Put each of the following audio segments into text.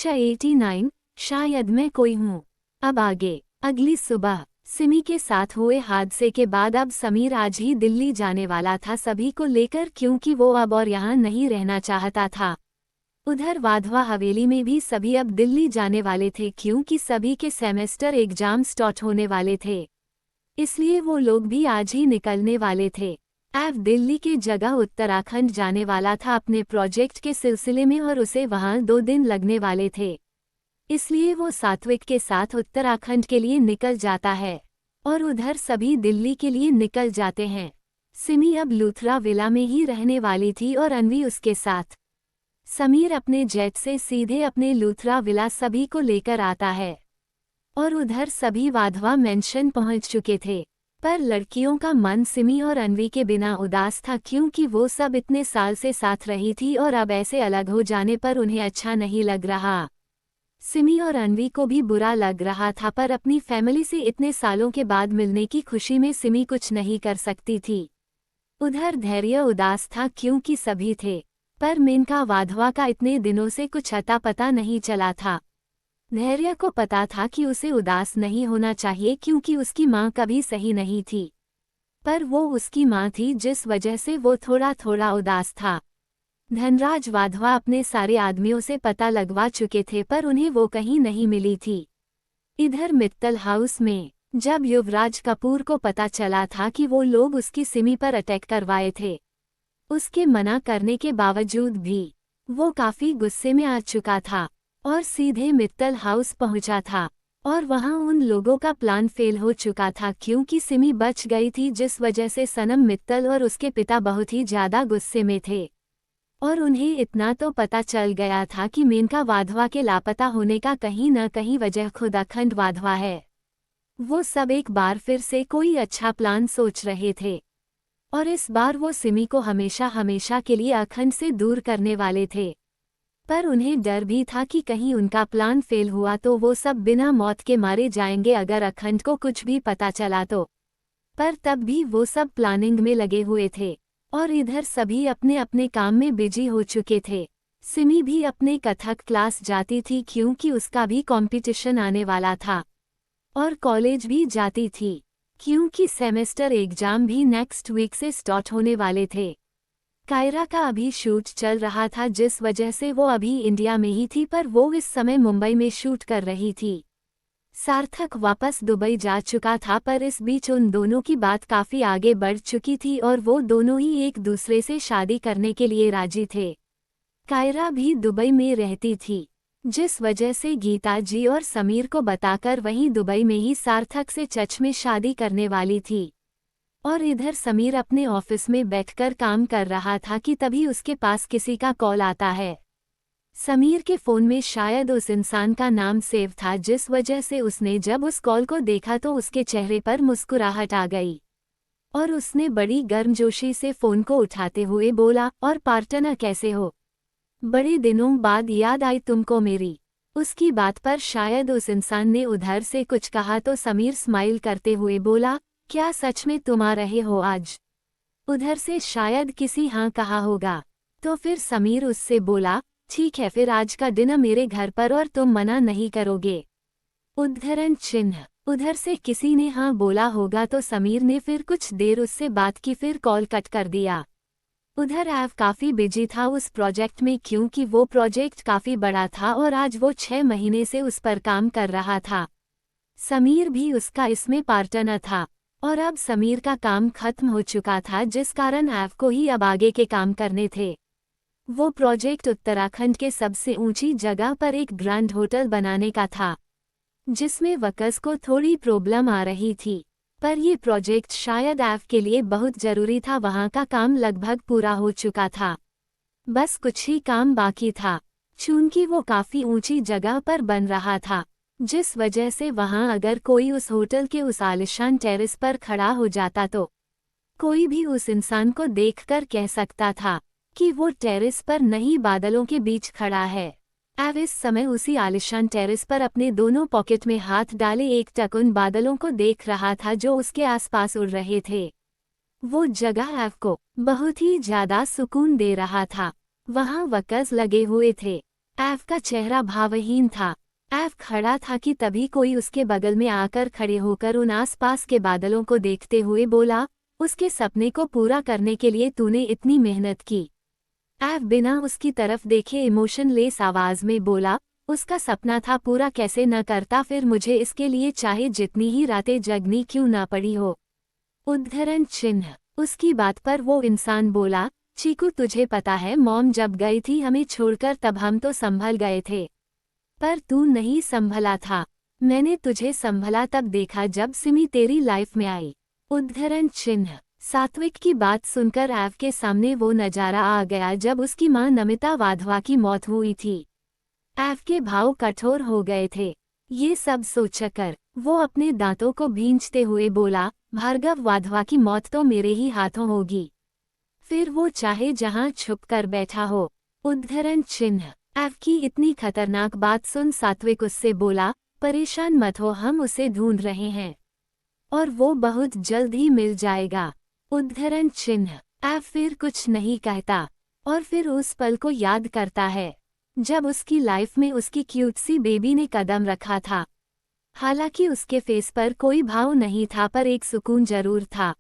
89 शायद मैं कोई हूँ। अब आगे। अगली सुबह सिमी के साथ हुए हादसे के बाद अब समीर आज ही दिल्ली जाने वाला था सभी को लेकर, क्योंकि वो अब और यहाँ नहीं रहना चाहता था। उधर वाधवा हवेली में भी सभी अब दिल्ली जाने वाले थे, क्योंकि सभी के सेमेस्टर एग्जाम स्टार्ट होने वाले थे, इसलिए वो लोग भी आज ही निकलने वाले थे। एव दिल्ली के जगह उत्तराखंड जाने वाला था अपने प्रोजेक्ट के सिलसिले में, और उसे वहां 2 दिन लगने वाले थे, इसलिए वो सात्विक के साथ उत्तराखंड के लिए निकल जाता है और उधर सभी दिल्ली के लिए निकल जाते हैं। सिमी अब लूथरा विला में ही रहने वाली थी और अनवी उसके साथ। समीर अपने जेट से सीधे अपने लूथरा विला सभी को लेकर आता है और उधर सभी वाधवा मेंशन पहुंच चुके थे, पर लड़कियों का मन सिमी और अनवी के बिना उदास था, क्योंकि वो सब इतने साल से साथ रही थी और अब ऐसे अलग हो जाने पर उन्हें अच्छा नहीं लग रहा। सिमी और अनवी को भी बुरा लग रहा था, पर अपनी फैमिली से इतने सालों के बाद मिलने की खुशी में सिमी कुछ नहीं कर सकती थी। उधर धैर्य उदास था क्योंकि सभी थे, पर मेनका वाधवा का इतने दिनों से कुछ अता पता नहीं चला था। धैर्य को पता था कि उसे उदास नहीं होना चाहिए, क्योंकि उसकी माँ कभी सही नहीं थी, पर वो उसकी माँ थी जिस वजह से वो थोड़ा थोड़ा उदास था। धनराज वाधवा अपने सारे आदमियों से पता लगवा चुके थे, पर उन्हें वो कहीं नहीं मिली थी। इधर मित्तल हाउस में जब युवराज कपूर को पता चला था कि वो लोग उसकी सिमी पर अटैक करवाए थे, उसके मना करने के बावजूद भी वो काफी गुस्से में आ चुका था और सीधे मित्तल हाउस पहुंचा था, और वहां उन लोगों का प्लान फेल हो चुका था, क्योंकि सिमी बच गई थी, जिस वजह से सनम मित्तल और उसके पिता बहुत ही ज्यादा गुस्से में थे। और उन्हें इतना तो पता चल गया था कि मेनका वाधवा के लापता होने का कहीं न कहीं वजह खुद अखंड वाधवा है। वो सब एक बार फिर से कोई अच्छा प्लान सोच रहे थे और इस बार वो सिमी को हमेशा हमेशा के लिए अखंड से दूर करने वाले थे, पर उन्हें डर भी था कि कहीं उनका प्लान फेल हुआ तो वो सब बिना मौत के मारे जाएंगे अगर अखंड को कुछ भी पता चला तो। पर तब भी वो सब प्लानिंग में लगे हुए थे और इधर सभी अपने अपने काम में बिजी हो चुके थे। सिमी भी अपने कथक क्लास जाती थी, क्योंकि उसका भी कंपटीशन आने वाला था, और कॉलेज भी जाती थी, क्योंकि सेमेस्टर एग्जाम भी नेक्स्ट वीक से स्टार्ट होने वाले थे। कायरा का अभी शूट चल रहा था, जिस वजह से वो अभी इंडिया में ही थी, पर वो इस समय मुंबई में शूट कर रही थी। सार्थक वापस दुबई जा चुका था, पर इस बीच उन दोनों की बात काफी आगे बढ़ चुकी थी और वो दोनों ही एक दूसरे से शादी करने के लिए राजी थे। कायरा भी दुबई में रहती थी, जिस वजह से गीता जी और समीर को बताकर वहीं दुबई में ही सार्थक से सच में शादी करने वाली थी। और इधर समीर अपने ऑफिस में बैठकर काम कर रहा था कि तभी उसके पास किसी का कॉल आता है। समीर के फ़ोन में शायद उस इंसान का नाम सेव था, जिस वजह से उसने जब उस कॉल को देखा तो उसके चेहरे पर मुस्कुराहट आ गई और उसने बड़ी गर्मजोशी से फ़ोन को उठाते हुए बोला, और पार्टनर कैसे हो? बड़े दिनों बाद याद आई तुमको मेरी। उसकी बात पर शायद उस इंसान ने उधर से कुछ कहा तो समीर स्माइल करते हुए बोला, क्या सच में तुम आ रहे हो आज? उधर से शायद किसी हाँ कहा होगा, तो फिर समीर उससे बोला, ठीक है फिर आज का डिनर मेरे घर पर और तुम मना नहीं करोगे? उद्धरण चिन्ह। उधर से किसी ने हाँ बोला होगा, तो समीर ने फिर कुछ देर उससे बात की, फिर कॉल कट कर दिया। उधर एव काफ़ी बिजी था उस प्रोजेक्ट में, क्योंकि वो प्रोजेक्ट काफ़ी बड़ा था और आज वो 6 महीने से उस पर काम कर रहा था। समीर भी उसका इसमें पार्टनर था और अब समीर का काम खत्म हो चुका था, जिस कारण एव को ही अब आगे के काम करने थे। वो प्रोजेक्ट उत्तराखंड के सबसे ऊंची जगह पर एक ग्रैंड होटल बनाने का था, जिसमें वकस को थोड़ी प्रॉब्लम आ रही थी, पर ये प्रोजेक्ट शायद एव के लिए बहुत ज़रूरी था। वहाँ का काम लगभग पूरा हो चुका था, बस कुछ ही काम बाकी था, चूंकि वो काफ़ी ऊंची जगह पर बन रहा था, जिस वजह से वहाँ अगर कोई उस होटल के उस आलिशान टेरेस पर खड़ा हो जाता तो कोई भी उस इंसान को देखकर कह सकता था कि वो टेरेस पर नहीं बादलों के बीच खड़ा है। एव इस समय उसी आलिशान टेरेस पर अपने दोनों पॉकेट में हाथ डाले एकटक उन बादलों को देख रहा था जो उसके आसपास उड़ रहे थे। वो जगह एव को बहुत ही ज्यादा सुकून दे रहा था। वहाँ वकस लगे हुए थे। एव का चेहरा भावहीन था। एव खड़ा था कि तभी कोई उसके बगल में आकर खड़े होकर उन आसपास के बादलों को देखते हुए बोला, उसके सपने को पूरा करने के लिए तूने इतनी मेहनत की। एव बिना उसकी तरफ देखे इमोशनलेस आवाज में बोला, उसका सपना था पूरा कैसे न करता, फिर मुझे इसके लिए चाहे जितनी ही रातें जगनी क्यों ना पड़ी हो। उद्धरण चिन्ह। उसकी बात पर वो इंसान बोला, चीकू तुझे पता है मॉम जब गई थी हमें छोड़कर तब हम तो संभल गए थे, पर तू नहीं संभला था। मैंने तुझे संभला तब देखा जब सिमी तेरी लाइफ में आई। उद्धरण चिन्ह। सात्विक की बात सुनकर एव के सामने वो नजारा आ गया जब उसकी मां नमिता वाधवा की मौत हुई थी। एव के भाव कठोर हो गए थे। ये सब सोचकर वो अपने दांतों को भींचते हुए बोला, भार्गव वाधवा की मौत तो मेरे ही हाथों होगी, फिर वो चाहे जहां छुप कर बैठा हो। उद्धरण चिन्ह। एव की इतनी खतरनाक बात सुन सात्विक उससे बोला, परेशान मत हो, हम उसे ढूंढ रहे हैं और वो बहुत जल्द ही मिल जाएगा। उद्धरण चिन्ह। एव फिर कुछ नहीं कहता और फिर उस पल को याद करता है जब उसकी लाइफ में उसकी क्यूट सी बेबी ने कदम रखा था। हालांकि उसके फेस पर कोई भाव नहीं था, पर एक सुकून जरूर था।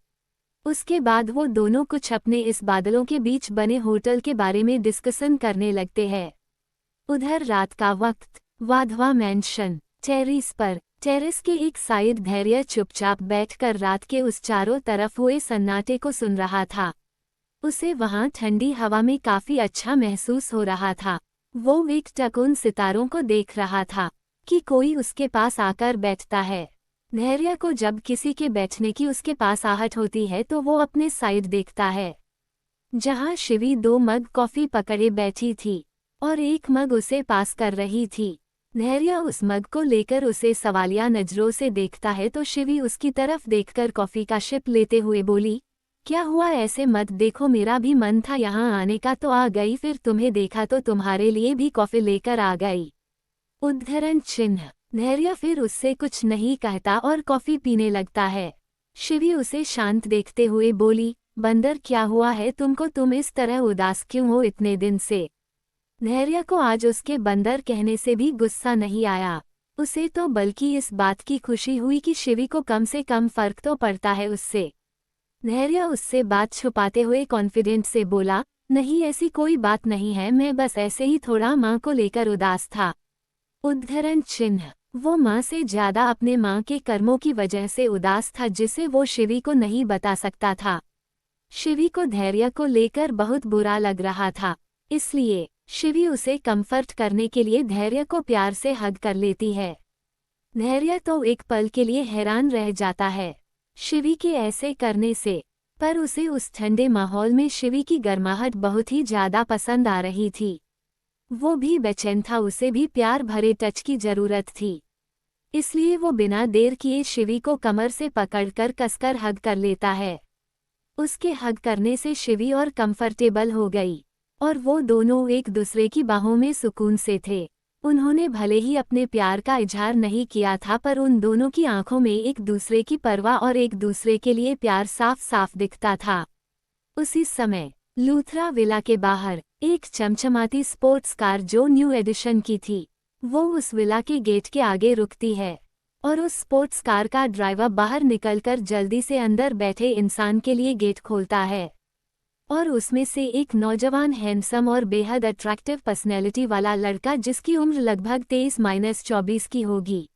उसके बाद वो दोनों कुछ अपने इस बादलों के बीच बने होटल के बारे में डिस्कशन करने लगते हैं। उधर रात का वक्त। वाधवा मैंशन टेरेस के एक साइड धैर्य चुपचाप बैठकर रात के उस चारों तरफ हुए सन्नाटे को सुन रहा था। उसे वहां ठंडी हवा में काफी अच्छा महसूस हो रहा था। वो एकटक उन सितारों को देख रहा था कि कोई उसके पास आकर बैठता है। धैर्य को जब किसी के बैठने की उसके पास आहट होती है तो वो अपने साइड देखता है, जहां शिवी 2 मग कॉफी पकड़े बैठी थी और एक मग उसे पास कर रही थी। धैर्य उस मग को लेकर उसे सवालिया नजरों से देखता है तो शिवी उसकी तरफ देखकर कॉफी का शिप लेते हुए बोली, क्या हुआ, ऐसे मत देखो, मेरा भी मन था यहाँ आने का तो आ गई, फिर तुम्हें देखा तो तुम्हारे लिए भी कॉफी लेकर आ गई। उद्धरण चिन्ह। धैर्य फिर उससे कुछ नहीं कहता और कॉफी पीने लगता है। शिवी उसे शांत देखते हुए बोली, बंदर क्या हुआ है तुमको, तुम इस तरह उदास क्यों हो इतने दिन से। धैर्य को आज उसके बंदर कहने से भी गुस्सा नहीं आया, उसे तो बल्कि इस बात की खुशी हुई कि शिवी को कम से कम फर्क तो पड़ता है उससे। धैर्य उससे बात छुपाते हुए कॉन्फिडेंट से बोला, नहीं ऐसी कोई बात नहीं है, मैं बस ऐसे ही थोड़ा माँ को लेकर उदास था। उद्धरण चिन्ह। वो माँ से ज्यादा अपने माँ के कर्मों की वजह से उदास था जिसे वो शिवी को नहीं बता सकता था। शिवी को धैर्य को लेकर बहुत बुरा लग रहा था, इसलिए शिवी उसे कंफर्ट करने के लिए धैर्य को प्यार से हग कर लेती है। धैर्य तो एक पल के लिए हैरान रह जाता है शिवी के ऐसे करने से, पर उसे उस ठंडे माहौल में शिवी की गर्माहट बहुत ही ज्यादा पसंद आ रही थी। वो भी बेचैन था, उसे भी प्यार भरे टच की जरूरत थी, इसलिए वो बिना देर किए शिवी को कमर से पकड़कर कसकर हग कर लेता है। उसके हग करने से शिवी और कंफर्टेबल हो गई और वो दोनों एक दूसरे की बाहों में सुकून से थे। उन्होंने भले ही अपने प्यार का इजहार नहीं किया था, पर उन दोनों की आंखों में एक दूसरे की परवाह और एक दूसरे के लिए प्यार साफ साफ दिखता था। उसी समय लूथरा विला के बाहर एक चमचमाती स्पोर्ट्स कार जो न्यू एडिशन की थी, वो उस विला के गेट के आगे रुकती है और उस स्पोर्ट्स कार का ड्राइवर बाहर निकलकर जल्दी से अंदर बैठे इंसान के लिए गेट खोलता है और उसमें से एक नौजवान हैंडसम और बेहद अट्रैक्टिव पर्सनैलिटी वाला लड़का, जिसकी उम्र लगभग 23-24 की होगी,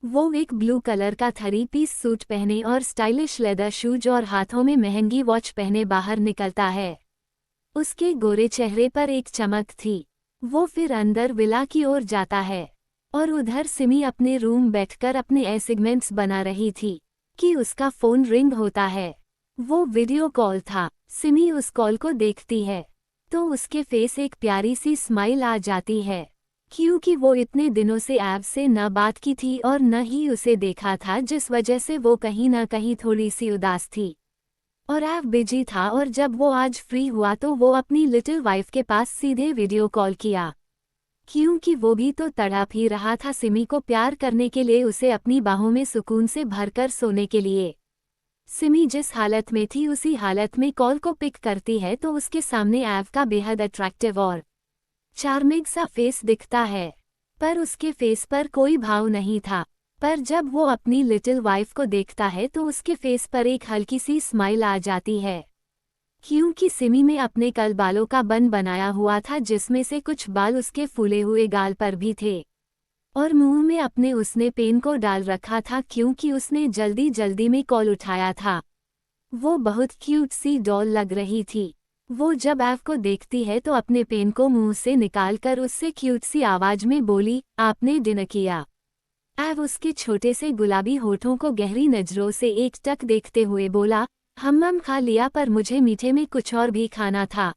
वो एक ब्लू कलर का 3-पीस सूट पहने और स्टाइलिश लेदर शूज और हाथों में महंगी वॉच पहने बाहर निकलता है। उसके गोरे चेहरे पर एक चमक थी। वो फिर अंदर विला की ओर जाता है और उधर सिमी अपने रूम बैठकर अपने असाइनमेंट्स बना रही थी कि उसका फोन रिंग होता है। वो वीडियो कॉल था। सिमी उस कॉल को देखती है तो उसके फेस एक प्यारी सी स्माइल आ जाती है, क्योंकि वो इतने दिनों से ऐब से न बात की थी और न ही उसे देखा था, जिस वजह से वो कहीं न कहीं थोड़ी सी उदास थी और ऐब बिजी था। और जब वो आज फ्री हुआ तो वो अपनी लिटिल वाइफ के पास सीधे वीडियो कॉल किया, क्योंकि वो भी तो तड़प ही रहा था सिमी को प्यार करने के लिए, उसे अपनी बाहों में सुकून से भरकर सोने के लिए। सिमी जिस हालत में थी उसी हालत में कॉल को पिक करती है तो उसके सामने ऐब का बेहद अट्रैक्टिव और चार्मिंग सा फेस दिखता है, पर उसके फेस पर कोई भाव नहीं था। पर जब वो अपनी लिटिल वाइफ को देखता है तो उसके फेस पर एक हल्की सी स्माइल आ जाती है, क्योंकि सिमी में अपने कल बालों का बन बनाया हुआ था, जिसमें से कुछ बाल उसके फूले हुए गाल पर भी थे, और मुंह में अपने उसने पेन को डाल रखा था क्योंकि उसने जल्दी जल्दी में कॉल उठाया था। वो बहुत क्यूट सी डॉल लग रही थी। वो जब एव को देखती है तो अपने पेन को मुंह से निकालकर उससे क्यूट सी आवाज में बोली, आपने डिनर किया? एव उसके छोटे से गुलाबी होठों को गहरी नजरों से एकटक देखते हुए बोला, हम खा लिया, पर मुझे मीठे में कुछ और भी खाना था।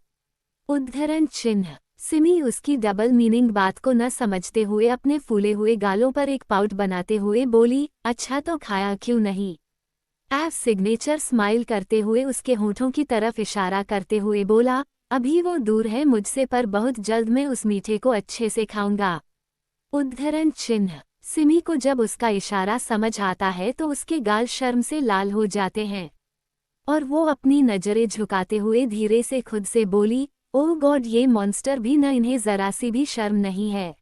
उद्धरण चिन्ह। सिमी उसकी डबल मीनिंग बात को न समझते हुए अपने फूले हुए गालों पर एक पाउट बनाते हुए बोली, अच्छा तो खाया क्यों नहीं? एव सिग्नेचर स्माइल करते हुए उसके होठों की तरफ इशारा करते हुए बोला, अभी वो दूर है मुझसे, पर बहुत जल्द मैं उस मीठे को अच्छे से खाऊंगा। उद्धरण चिन्ह। सिमी को जब उसका इशारा समझ आता है तो उसके गाल शर्म से लाल हो जाते हैं, और वो अपनी नजरें झुकाते हुए धीरे से खुद से बोली, ओह गॉड, ये मॉन्स्टर भी न, इन्हें जरा सी भी शर्म नहीं है।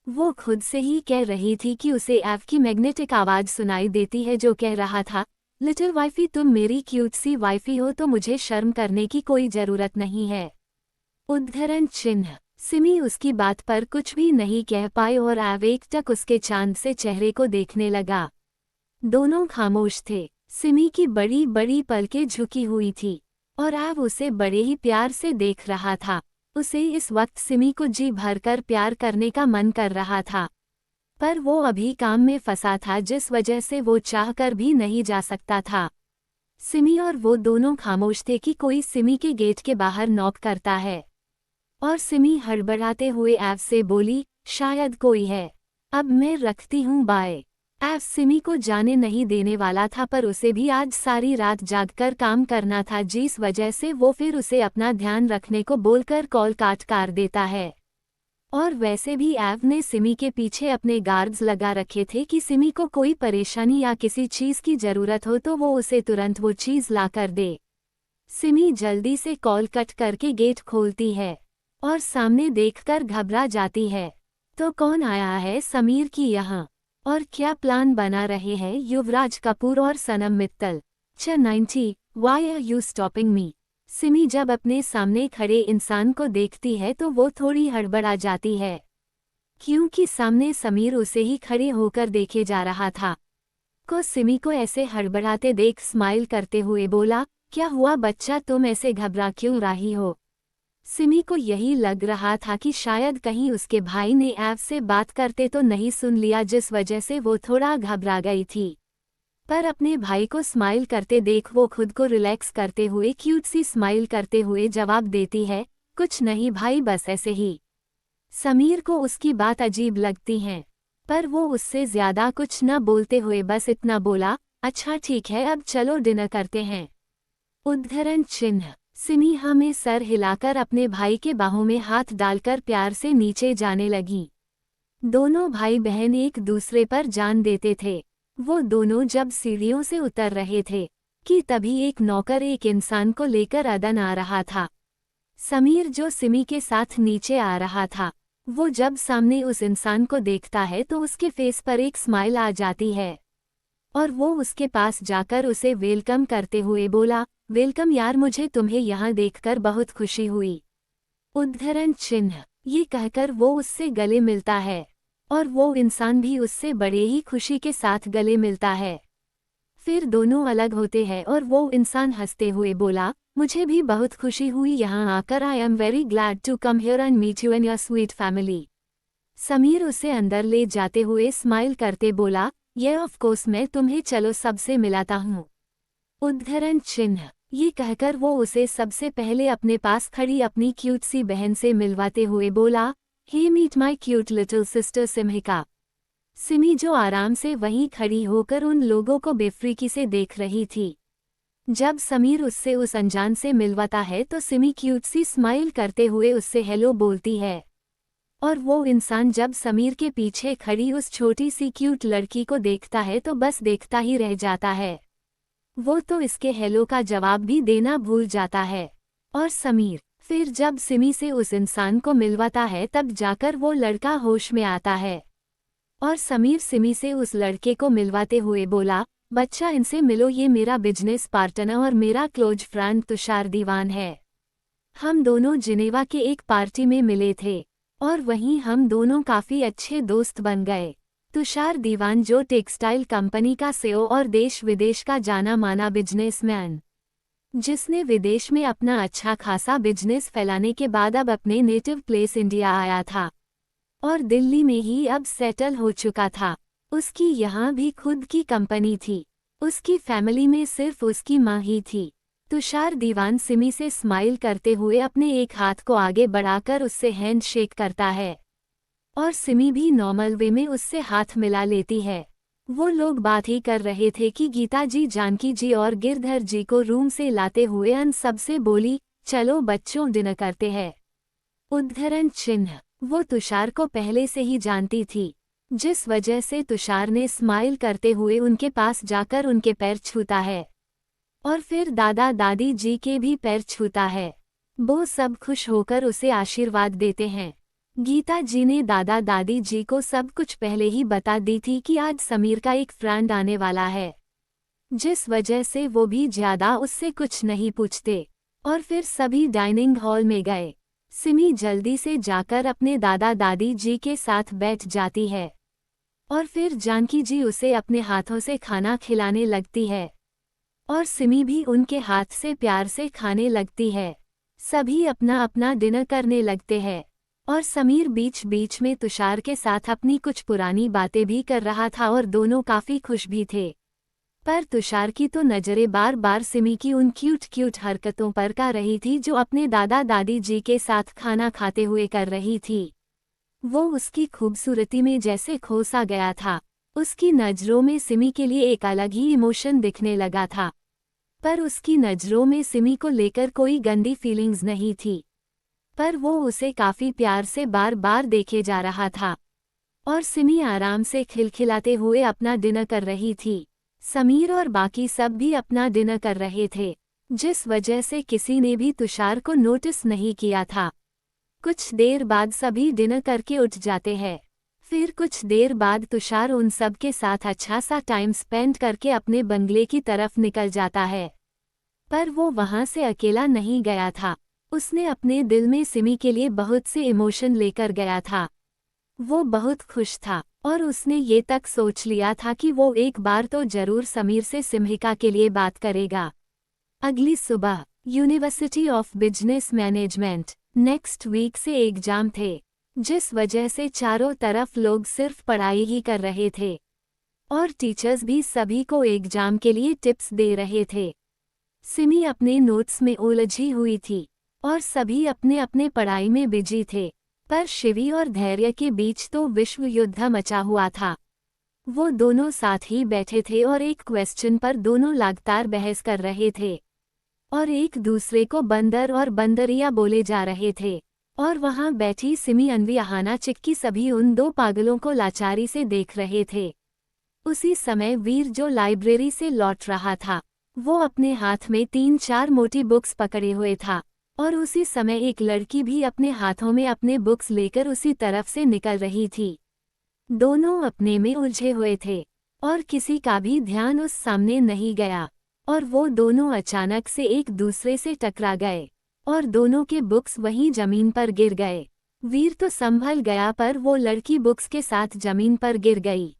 वो खुद से ही कह रही थी कि उसे एव की मैग्नेटिक आवाज सुनाई देती है जो कह रहा था, लिटिल वाइफी, तुम मेरी क्यूट सी वाइफी हो तो मुझे शर्म करने की कोई जरूरत नहीं है। उद्धरण चिन्ह। सिमी उसकी बात पर कुछ भी नहीं कह पाए और एव एकटक उसके चांद से चेहरे को देखने लगा। दोनों खामोश थे। सिमी की बड़ी बड़ी पलकें झुकी हुई थी और एव उसे बड़े ही प्यार से देख रहा था। उसे इस वक्त सिमी को जी भरकर प्यार करने का मन कर रहा था, पर वो अभी काम में फंसा था जिस वजह से वो चाहकर भी नहीं जा सकता था। सिमी और वो दोनों खामोश थे कि कोई सिमी के गेट के बाहर नॉक करता है, और सिमी हड़बड़ाते हुए एव से बोली, शायद कोई है, अब मैं रखती हूँ, बाय। एव सिमी को जाने नहीं देने वाला था, पर उसे भी आज सारी रात जागकर काम करना था, जिस वजह से वो फिर उसे अपना ध्यान रखने को बोलकर कॉल काट कर देता है। और वैसे भी एव ने सिमी के पीछे अपने गार्ड्स लगा रखे थे कि सिमी को कोई परेशानी या किसी चीज की जरूरत हो तो वो उसे तुरंत वो चीज ला कर दे। सिमी जल्दी से कॉल कट करके गेट खोलती है और सामने देखकर घबरा जाती है। तो कौन आया है समीर की यहाँ, और क्या प्लान बना रहे हैं युवराज कपूर और Sanam Mittal? 90 why are you stopping me? Simi जब अपने सामने खड़े इंसान को देखती है तो वो थोड़ी हड़बड़ा जाती है, क्योंकि सामने समीर उसे ही खड़े होकर देखे जा रहा था। सिमी को ऐसे हड़बड़ाते देख स्माइल करते हुए बोला, क्या हुआ बच्चा, तुम ऐसे घबरा क्यों रही हो? सिमी को यही लग रहा था कि शायद कहीं उसके भाई ने एव से बात करते तो नहीं सुन लिया, जिस वजह से वो थोड़ा घबरा गई थी। पर अपने भाई को स्माइल करते देख वो खुद को रिलैक्स करते हुए क्यूट सी स्माइल करते हुए जवाब देती है, कुछ नहीं भाई, बस ऐसे ही। समीर को उसकी बात अजीब लगती है, पर वो उससे ज्यादा कुछ न बोलते हुए बस इतना बोला, अच्छा ठीक है, अब चलो डिनर करते हैं। उद्धरण चिन्ह। सिमी हमें सर हिलाकर अपने भाई के बाहों में हाथ डालकर प्यार से नीचे जाने लगी। दोनों भाई बहन एक दूसरे पर जान देते थे। वो दोनों जब सीढ़ियों से उतर रहे थे कि तभी एक नौकर एक इंसान को लेकर अदन आ रहा था। समीर जो सिमी के साथ नीचे आ रहा था, वो जब सामने उस इंसान को देखता है तो उसके फेस पर एक स्माइल आ जाती है, और वो उसके पास जाकर उसे वेलकम करते हुए बोला, वेलकम यार, मुझे तुम्हें यहाँ देखकर बहुत खुशी हुई। उद्धरण चिन्ह। ये कहकर वो उससे गले मिलता है, और वो इंसान भी उससे बड़े ही खुशी के साथ गले मिलता है। फिर दोनों अलग होते हैं और वो इंसान हंसते हुए बोला, मुझे भी बहुत खुशी हुई यहाँ आकर, I am very glad to come here and meet you and your sweet family. Sameer उसे अंदर ले जाते हुए स्माइल करते बोला, ये ऑफ कोर्स, मैं तुम्हें चलो सबसे मिलाता हूँ। उद्धरण चिन्ह। ये कहकर वो उसे सबसे पहले अपने पास खड़ी अपनी क्यूट सी बहन से मिलवाते हुए बोला, hey meet my cute little sister Simhika. Simi जो आराम से वहीं खड़ी होकर उन लोगों को बेफ्रीकी से देख रही थी। जब समीर उससे उस अनजान से मिलवाता है तो सिमी क्यूट सी स्माइल करते हुए उससे हेलो बोलती है, और वो इंसान जब समीर के पीछे खड़ी उस छोटी सी क्यूट लड़की को देखता है तो बस देखता ही रह जाता है। वो तो इसके हेलो का जवाब भी देना भूल जाता है, और समीर फिर जब सिमी से उस इंसान को मिलवाता है तब जाकर वो लड़का होश में आता है। और समीर सिमी से उस लड़के को मिलवाते हुए बोला, बच्चा इनसे मिलो, ये मेरा बिजनेस पार्टनर और मेरा क्लोज फ्रेंड तुषार दीवान है। हम दोनों जिनेवा के एक पार्टी में मिले थे और वहीं हम दोनों काफ़ी अच्छे दोस्त बन गए। तुषार दीवान जो टेक्सटाइल कंपनी का सीईओ और देश विदेश का जाना माना बिजनेसमैन, जिसने विदेश में अपना अच्छा खासा बिजनेस फैलाने के बाद अब अपने नेटिव प्लेस इंडिया आया था और दिल्ली में ही अब सेटल हो चुका था। उसकी यहाँ भी खुद की कंपनी थी। उसकी फैमिली में सिर्फ उसकी माँ ही थी। तुषार दीवान सिमी से स्माइल करते हुए अपने एक हाथ को आगे बढ़ाकर उससे हैंड शेक करता है और सिमी भी नॉर्मल वे में उससे हाथ मिला लेती है। वो लोग बात ही कर रहे थे कि गीता जी जानकी जी और गिरधर जी को रूम से लाते हुए अन सबसे बोली, चलो बच्चों डिनर करते हैं। उद्धरण चिन्ह। वो तुषार को पहले से ही जानती थी, जिस वजह से तुषार ने स्माइल करते हुए उनके पास जाकर उनके पैर छूता है और फिर दादा दादी जी के भी पैर छूता है। वो सब खुश होकर उसे आशीर्वाद देते हैं। गीता जी ने दादा दादी जी को सब कुछ पहले ही बता दी थी कि आज समीर का एक फ्रेंड आने वाला है, जिस वजह से वो भी ज्यादा उससे कुछ नहीं पूछते और फिर सभी डाइनिंग हॉल में गए। सिमी जल्दी से जाकर अपने दादा दादी जी के साथ बैठ जाती है और फिर जानकी जी उसे अपने हाथों से खाना खिलाने लगती है और सिमी भी उनके हाथ से प्यार से खाने लगती है। सभी अपना अपना डिनर करने लगते हैं और समीर बीच बीच में तुषार के साथ अपनी कुछ पुरानी बातें भी कर रहा था और दोनों काफी खुश भी थे। पर तुषार की तो नजरें बार बार सिमी की उन क्यूट क्यूट हरकतों पर कर रही थी जो अपने दादा दादी जी के साथ खाना खाते हुए कर रही थी। वो उसकी खूबसूरती में जैसे खो सा गया था। उसकी नज़रों में सिमी के लिए एक अलग ही इमोशन दिखने लगा था, पर उसकी नज़रों में सिमी को लेकर कोई गंदी फीलिंग्स नहीं थी। पर वो उसे काफ़ी प्यार से बार बार देखे जा रहा था और सिमी आराम से खिलखिलाते हुए अपना डिनर कर रही थी। समीर और बाकी सब भी अपना डिनर कर रहे थे, जिस वजह से किसी ने भी तुषार को नोटिस नहीं किया था। कुछ देर बाद सभी डिनर करके उठ जाते हैं। फिर कुछ देर बाद तुषार उन सब के साथ अच्छा सा टाइम स्पेंड करके अपने बंगले की तरफ निकल जाता है। पर वो वहाँ से अकेला नहीं गया था। उसने अपने दिल में सिमी के लिए बहुत से इमोशन लेकर गया था। वो बहुत खुश था और उसने ये तक सोच लिया था कि वो एक बार तो जरूर समीर से सिम्हिका के लिए बात करेगा। अगली सुबह university of business management next week से एग्जाम थे, जिस वजह से चारों तरफ लोग सिर्फ पढ़ाई ही कर रहे थे और टीचर्स भी सभी को एग्जाम के लिए टिप्स दे रहे थे। सिमी अपने नोट्स में उलझी हुई थी और सभी अपने अपने पढ़ाई में बिजी थे, पर शिवी और धैर्य के बीच तो विश्व युद्ध मचा हुआ था। वो दोनों साथ ही बैठे थे और एक क्वेश्चन पर दोनों लगातार बहस कर रहे थे और एक दूसरे को बंदर और बंदरिया बोले जा रहे थे। और वहां बैठी सिमी, अनवी, अहाना, चिक्की सभी उन दो पागलों को लाचारी से देख रहे थे। उसी समय वीर जो लाइब्रेरी से लौट रहा था, वो अपने हाथ में 3-4 मोटी बुक्स पकड़े हुए था और उसी समय एक लड़की भी अपने हाथों में अपने बुक्स लेकर उसी तरफ से निकल रही थी। दोनों अपने में उलझे हुए थे और किसी का भी ध्यान उस सामने नहीं गया और वो दोनों अचानक से एक दूसरे से टकरा गए और दोनों के बुक्स वहीं जमीन पर गिर गए। वीर तो संभल गया, पर वो लड़की बुक्स के साथ जमीन पर गिर गई।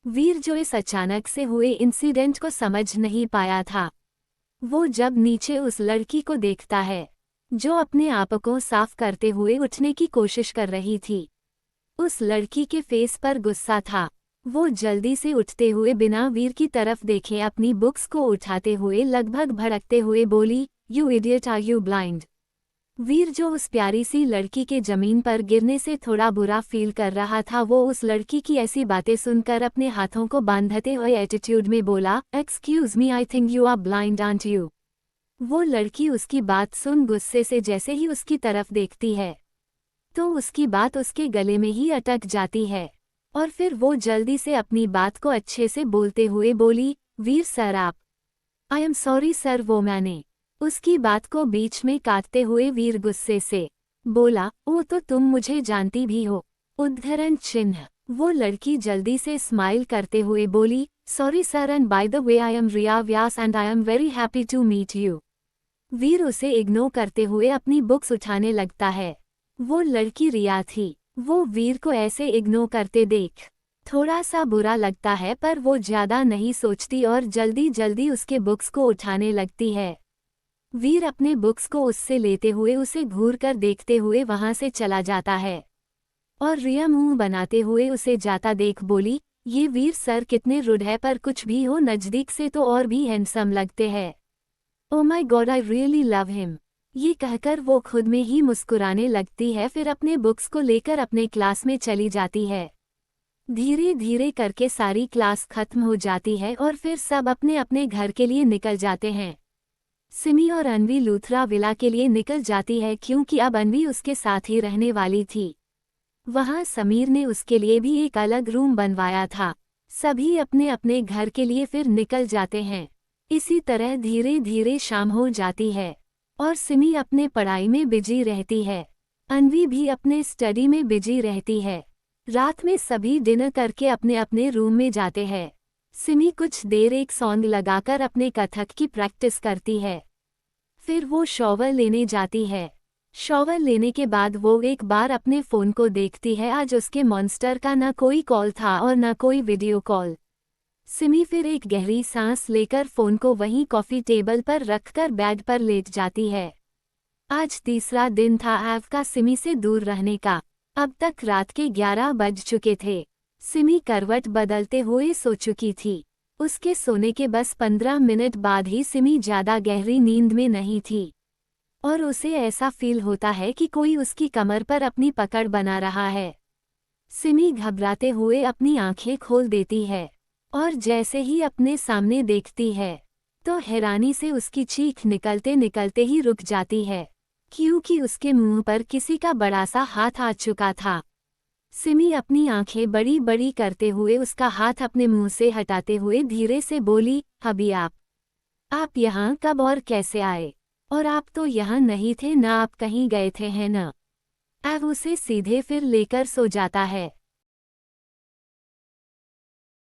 वीर जो इस अचानक से हुए इंसिडेंट को समझ नहीं पाया था, वो जब नीचे उस लड़की को देखता है जो अपने आप को साफ करते हुए उठने की कोशिश कर रही थी, उस लड़की के फेस पर गुस्सा था। वो जल्दी से उठते हुए बिना वीर की तरफ देखे अपनी बुक्स को उठाते हुए लगभग भड़कते हुए बोली, you idiot, are you blind. Veer जो उस प्यारी सी लड़की के जमीन पर गिरने से थोड़ा बुरा फील कर रहा था, वो उस लड़की की ऐसी बातें सुनकर अपने हाथों को बांधते हुए एटीट्यूड में बोला, excuse me, I think you are blind, aren't you. वो लड़की उसकी बात सुन गुस्से से जैसे ही उसकी तरफ देखती है तो उसकी बात उसके गले में ही अटक जाती है और फिर वो जल्दी से अपनी बात को अच्छे से बोलते हुए बोली, वीर सर आप। आई एम सॉरी सर, वो मैंने उसकी बात को बीच में काटते हुए वीर गुस्से से बोला, ओ तो तुम मुझे जानती भी हो। उद्धरण चिन्ह। वो लड़की जल्दी से स्माइल करते हुए बोली, sorry sir and by the way I am Riya Vyas and I am very happy to meet you. Veer उसे इग्नोर करते हुए अपनी बुक्स उठाने लगता है। वो लड़की रिया थी। वो वीर को ऐसे इग्नोर करते देख थोड़ा सा बुरा लगता है, पर वो ज्यादा नहीं सोचती और जल्दी जल्दी उसके बुक्स को उठाने लगती है। वीर अपने बुक्स को उससे लेते हुए उसे घूर कर देखते हुए वहां से चला जाता है और रिया मुंह बनाते हुए उसे जाता देख बोली, ये वीर सर कितने रुड है, पर कुछ भी हो नजदीक से तो और भी हैंडसम लगते हैं। Oh my god I really love him. ये कहकर वो खुद में ही मुस्कुराने लगती है, फिर अपने बुक्स को लेकर अपने क्लास में चली जाती है। धीरे धीरे करके सारी क्लास खत्म हो जाती है और फिर सब अपने अपने घर के लिए निकल जाते हैं। सिमी और अनवी लूथरा विला के लिए निकल जाती है, क्योंकि अब अनवी उसके साथ ही रहने वाली थी। वहां समीर ने उसके लिए भी एक अलग रूम बनवाया था। सभी अपने अपने घर के लिए फिर निकल जाते हैं। इसी तरह धीरे धीरे शाम हो जाती है और सिमी अपने पढ़ाई में बिजी रहती है। अनवी भी अपने स्टडी में बिजी रहती है। रात में सभी डिनर करके अपने अपने रूम में जाते हैं। सिमी कुछ देर एक सॉन्ग लगाकर अपने कथक की प्रैक्टिस करती है। फिर वो शॉवर लेने जाती है। शॉवर लेने के बाद वो एक बार अपने फ़ोन को देखती है। आज उसके मॉन्स्टर का न कोई कॉल था और न कोई वीडियो कॉल। सिमी फिर एक गहरी सांस लेकर फ़ोन को वहीं कॉफ़ी टेबल पर रखकर बेड पर लेट जाती है। आज तीसरा दिन था एव का सिमी से दूर रहने का। अब तक रात के 11 बज चुके थे। सिमी करवट बदलते हुए सो चुकी थी। उसके सोने के बस 15 मिनट बाद ही सिमी ज़्यादा गहरी नींद में नहीं थी और उसे ऐसा फील होता है कि कोई उसकी कमर पर अपनी पकड़ बना रहा है। सिमी घबराते हुए अपनी आंखें खोल देती है और जैसे ही अपने सामने देखती है तो हैरानी से उसकी चीख निकलते निकलते ही रुक जाती है, क्योंकि उसके मुंह पर किसी का बड़ा सा हाथ आ चुका था। सिमी अपनी आंखें बड़ी बड़ी करते हुए उसका हाथ अपने मुंह से हटाते हुए धीरे से बोली, अभी आप यहाँ कब और कैसे आए? और आप तो यहाँ नहीं थे ना, आप कहीं गए थे है न? एव उसे सीधे फिर लेकर सो जाता है।